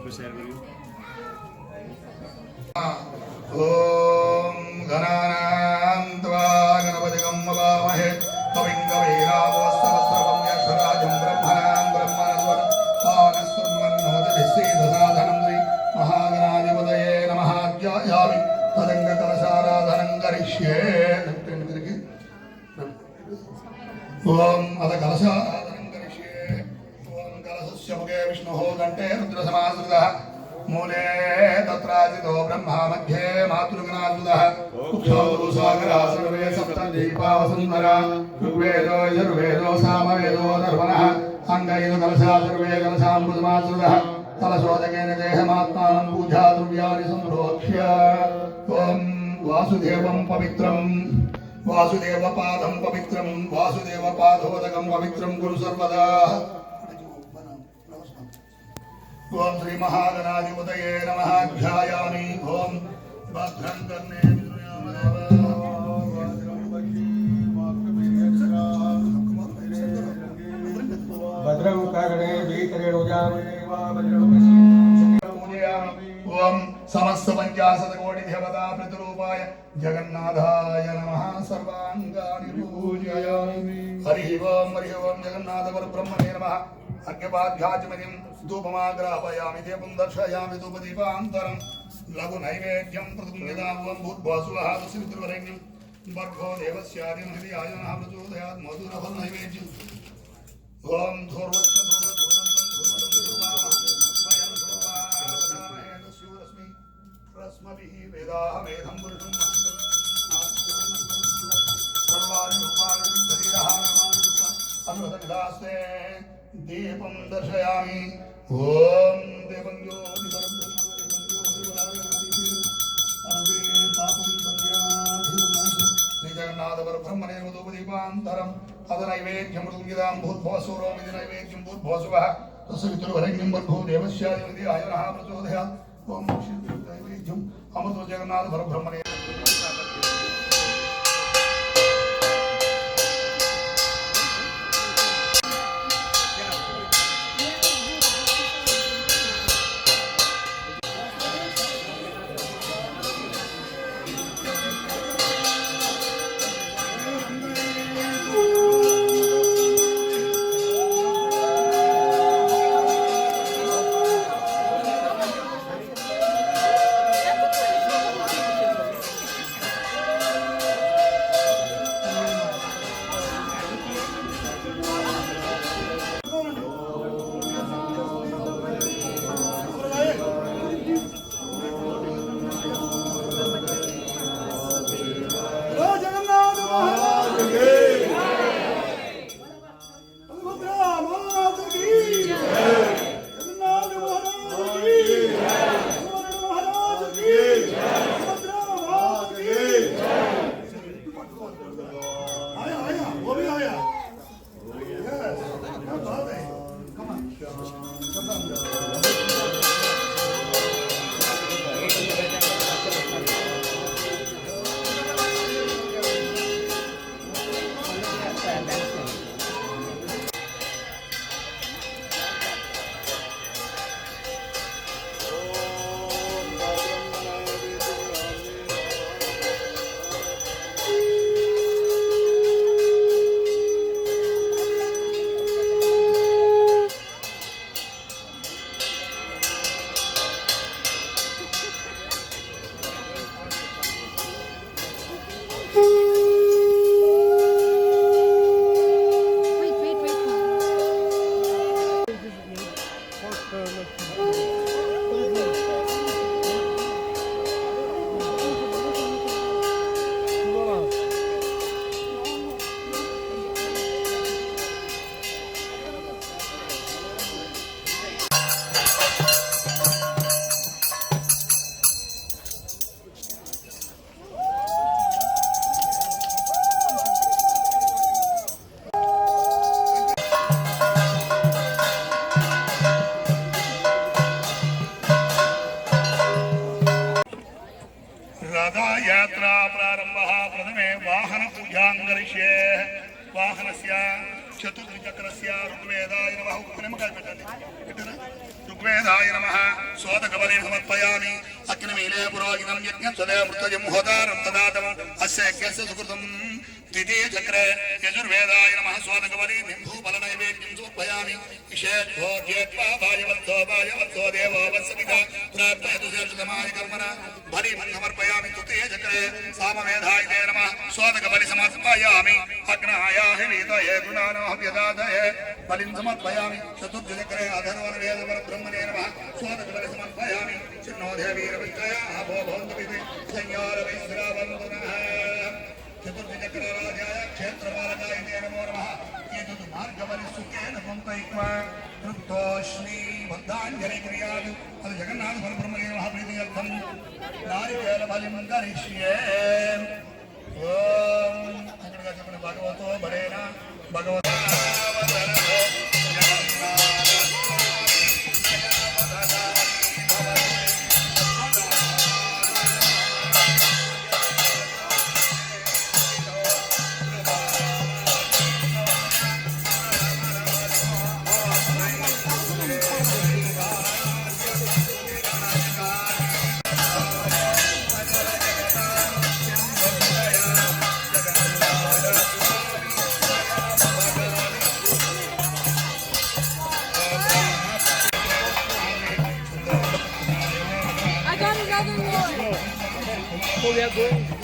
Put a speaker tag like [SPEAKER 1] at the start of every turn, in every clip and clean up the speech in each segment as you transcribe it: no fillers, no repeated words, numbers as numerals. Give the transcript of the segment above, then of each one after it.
[SPEAKER 1] को शेयर करिए।
[SPEAKER 2] ओम गणानां त्वा गणपतिं नमामहे कविं कवीनामोस्तवस्त्रवं यक्षराजं ब्रह्मणां ब्रह्मणस्वन्मन्नोतिभिस्सीदसाधनं श्री महागणाधिपतये नमः ध्यायामि तदङ्गकलशाराधनं करिष्ये। ओम अथ कलशाराधनं करिष्ये। ओम कलशस्य मुखे विष्णुः कंठे रुद्रसमाश्रितः मूले तत्राजितो ब्रह्मा मध्ये मातृगणार्बुदः कुक्षौ सागरा सर्वे सप्तदीपावसुन्दरा ऋग्वेदो यजुर्वेदो सामवेदो दर्पणः अङ्गैः कलशा सर्वे कलशामृतमाश्रितः कलशोदकेन देहमात्मानं पूजाद्रव्याणि सम्प्रोक्ष्य ॐ वासुदेवं पवित्रं वासुदेवपादं पवित्रं वासुदेवपादोदकं पवित्रं कुरु सर्वदा। ओम श्री महागणाधिपतये नमः ध्यायामि। ओम भद्रं कर्णे
[SPEAKER 3] भद्रं कर्णे वीतरेणुजामि
[SPEAKER 2] ओम समस्त पंचाशत कोटि देवता प्रतिरूपाय जगन्नाथाय नमः सर्वांगानि पूजयामि। हरि ओम जगन्नाथ परब्रह्मणे नमः। अर्घ्यपाद्याचमनिं धूपमाग्रापयामि देवं दर्शयामि धूपदीपान्तरं लघु नैवेद्यं प्रतिपुण्यदावं भूद्भासुवः तस्मिन् वर्गो देवस्यादिमहिति आयनः प्रचोदयात् मधुरफल नैवेद्यम्। ओम धूर्वश्च रस्मभिः वेदाहमेधं पुरुषं सर्वाणि दीपं दर्शयामि। ओम देवं श्रीजगन्नाथ परब्रह्मणे मधुपदीपान्तरम् अथ नैवेद्यं मृदुङ्गिदां भूद्भोसुरोमिति नैवेद्यं भूद्भोसुवः तस्य पितृवरेण्यं वर्गो देवस्यादिमति आयनः प्रचोदयात्। ओम नैवेद्यम् अमृतो जगन्नाथ परब्रह्मणे। रथयात्रा प्रारंभः प्रथमे वाहन पूजां करिष्ये। वाहनस्य चतुर्चक्रस्य ऋग्वेदाय नमः उपक्रम कल्पयति ऋग्वेदाय नमः सोदकबले समर्पयामि अग्निमीले पुरोहितं यज्ञस्वदेवृतजं होतारं तदातमम् अस्य यज्ञस्य सुकृतं द्वितीय चक्रे यजुर्वेदाय नमः सोदकबले निम्भूफलनैवेद्यं समर्पयामि विशेषोद्येत्वाभायवत्सो देवो वत्सविता प्राप्तयतु शेषतमाय कर्मणा बलिं समर्पयामि तृतीय चक्रे सामवेदाय नमः सोदकबले समर्पयामि अग्नायाहि वीतये गुणानोऽहव्यदादये बलिं समर्पयामि चतुर्थ चक्रे अधर्वणवेदपरब्रह्मणे नमः सोदकबले समर्पयामि चिन्नो देवीरविष्टयाः भो भवन्तुभिः संयोरवैश्रावन्तुनः चतुर्थ चक्रराजाय क्षेत्रपालकाय ते नमो नमः एतत् मार्गबलिसुखेन पुंतयित्वा तृप्तोऽश्मी बद्धाञ्जलिक्रियात् अथ जगन्नाथपरब्रह्मणे नमः प्रीत्यर्थं नारिकेलबलिं करिष्ये ॐ अక్కడ చెప్పండి భగవతో బలేన భగవతా
[SPEAKER 1] We are going.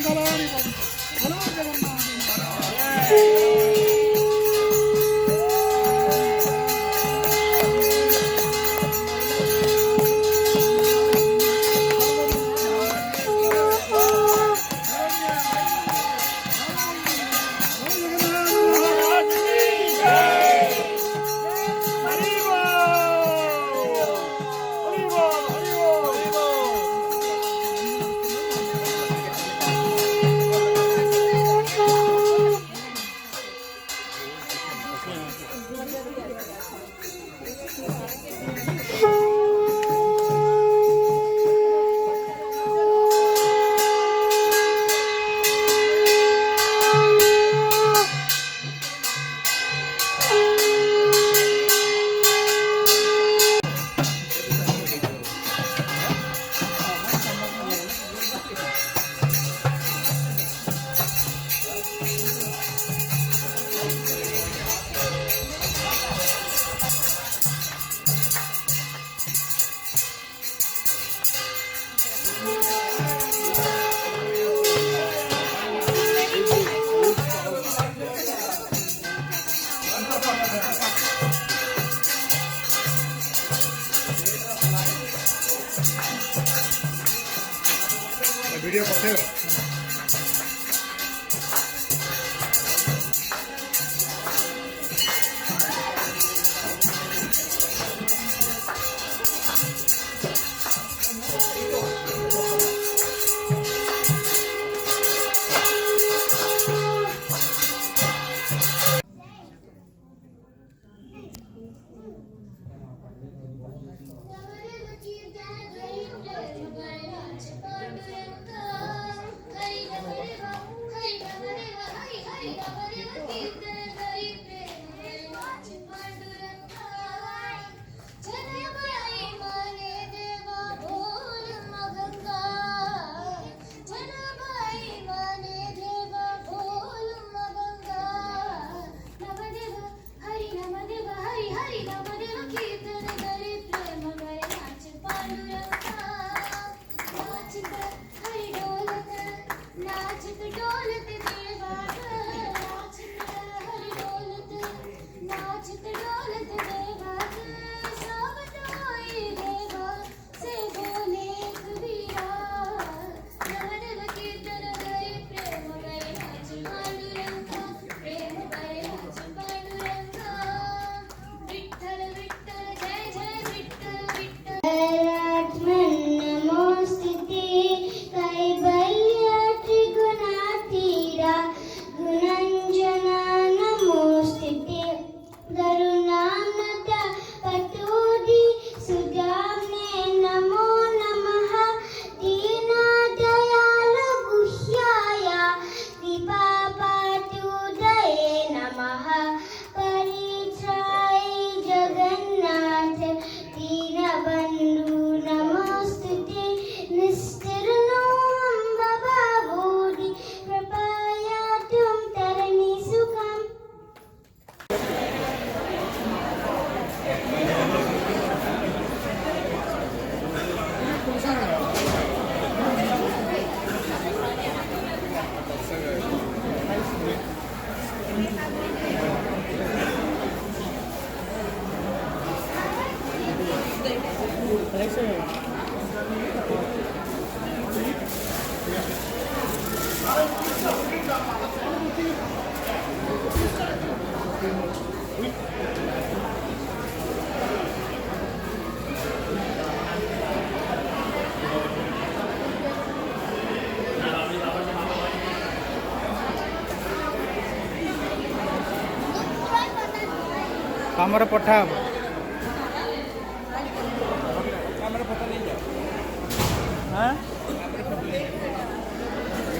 [SPEAKER 2] मंगलानि बोलो जगन्नाथ महाराज। वीडियो पठेगा
[SPEAKER 1] ଆମର ପଠା ହବ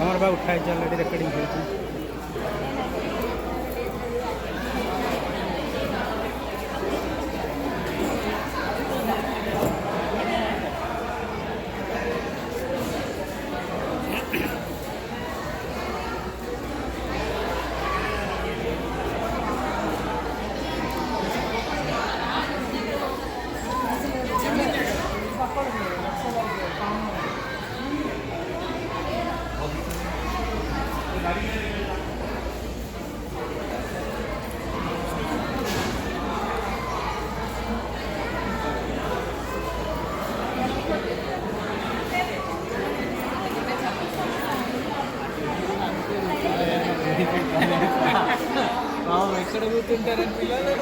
[SPEAKER 1] ଆମର ବା ଉଠା ହେଇଛି ଅଲରେଡି ରେକର୍ଡିଂ ହେଇଛି। ఎక్కడ కూర్చుంటారని పిల్లలు